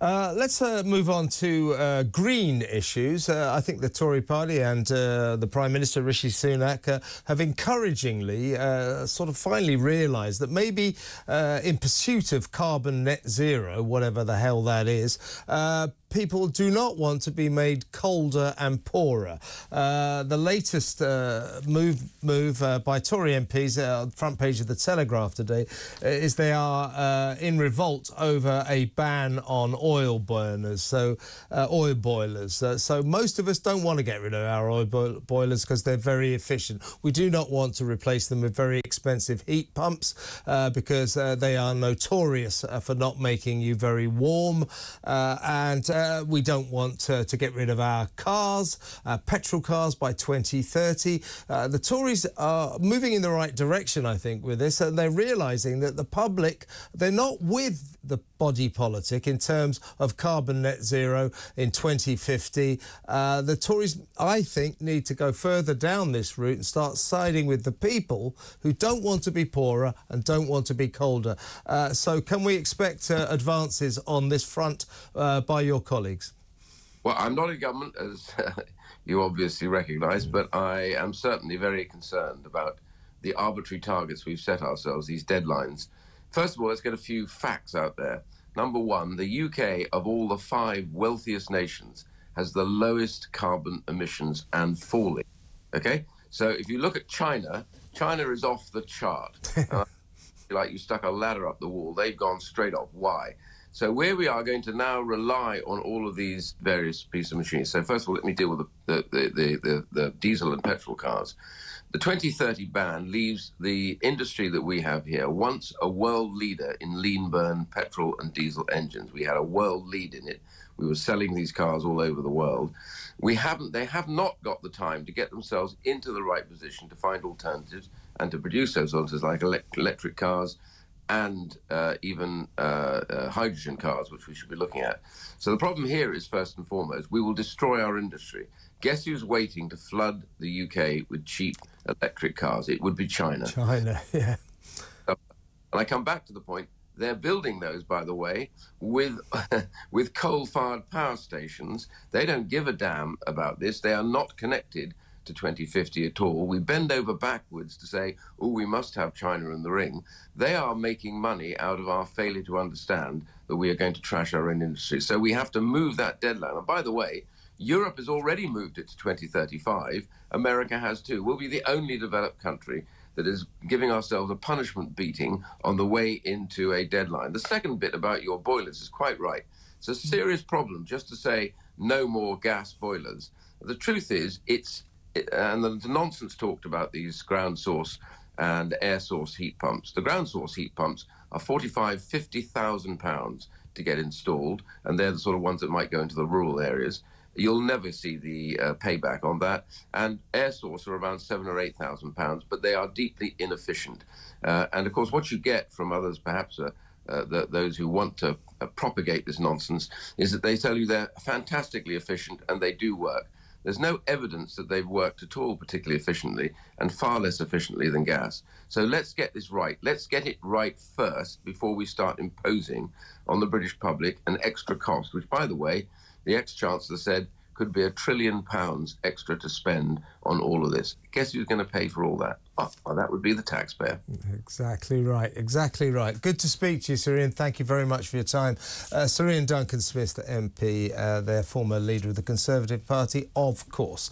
Let's move on to green issues. I think the Tory party and the Prime Minister, Rishi Sunak, have encouragingly sort of finally realised that maybe in pursuit of carbon net zero, whatever the hell that is, people do not want to be made colder and poorer. The latest move by Tory MPs, front page of the Telegraph today, is they are in revolt over a ban on oil burners, so oil boilers. So most of us don't want to get rid of our oil boilers because they're very efficient. We do not want to replace them with very expensive heat pumps because they are notorious for not making you very warm, and we don't want to get rid of our cars, petrol cars, by 2030. The Tories are moving in the right direction, I think, with this, and they're realising that the public, they're not with the body politic in terms of carbon net zero in 2050. The Tories, I think, need to go further down this route and start siding with the people who don't want to be poorer and don't want to be colder. So can we expect advances on this front by your colleagues? Well, I'm not in government, as you obviously recognise, but I am certainly very concerned about the arbitrary targets we've set ourselves, these deadlines. First of all, let's get a few facts out there. Number one, the UK, of all the 5 wealthiest nations, has the lowest carbon emissions and falling. OK? So if you look at China, China is off the chart. Like you stuck a ladder up the wall. They've gone straight off. Why? So where we are going to now rely on all of these various pieces of machinery. So first of all, let me deal with the diesel and petrol cars. The 2030 ban leaves the industry that we have here, once a world leader in lean burn petrol and diesel engines. We had a world lead in it. We were selling these cars all over the world. They have not got the time to get themselves into the right position to find alternatives and to produce those alternatives like electric cars and even hydrogen cars, which we should be looking at. So the problem here is, first and foremost, we will destroy our industry. Guess who's waiting to flood the UK with cheap electric cars? It would be China. China, yeah. And I come back to the point, they're building those, by the way, with coal-fired power stations. They don't give a damn about this. They are not connected to 2050 at all. We bend over backwards to say, oh, we must have China in the ring. They are making money out of our failure to understand that we are going to trash our own industry. So we have to move that deadline. And by the way, Europe has already moved it to 2035. America has too. We'll be the only developed country that is giving ourselves a punishment beating on the way into a deadline. The second bit about your boilers is quite right. It's a serious problem just to say no more gas boilers. The truth is, and the nonsense talked about these ground source and air source heat pumps. The ground source heat pumps are £50,000 to get installed, and they're the sort of ones that might go into the rural areas. You'll never see the payback on that. And air source are around £7,000 or £8,000, but they are deeply inefficient. And of course, what you get from others, perhaps those who want to propagate this nonsense, is that they tell you they're fantastically efficient and they do work. There's no evidence that they've worked at all particularly efficiently, and far less efficiently than gas. So let's get this right. Let's get it right first before we start imposing on the British public an extra cost, which, by the way, the ex-Chancellor said could be £1 trillion extra to spend on all of this. Guess who's going to pay for all that? Oh, well, that would be the taxpayer. Exactly right, exactly right. Good to speak to you, Sir Iain. Thank you very much for your time. Sir Iain Duncan Smith, the MP, their former leader of the Conservative Party, of course.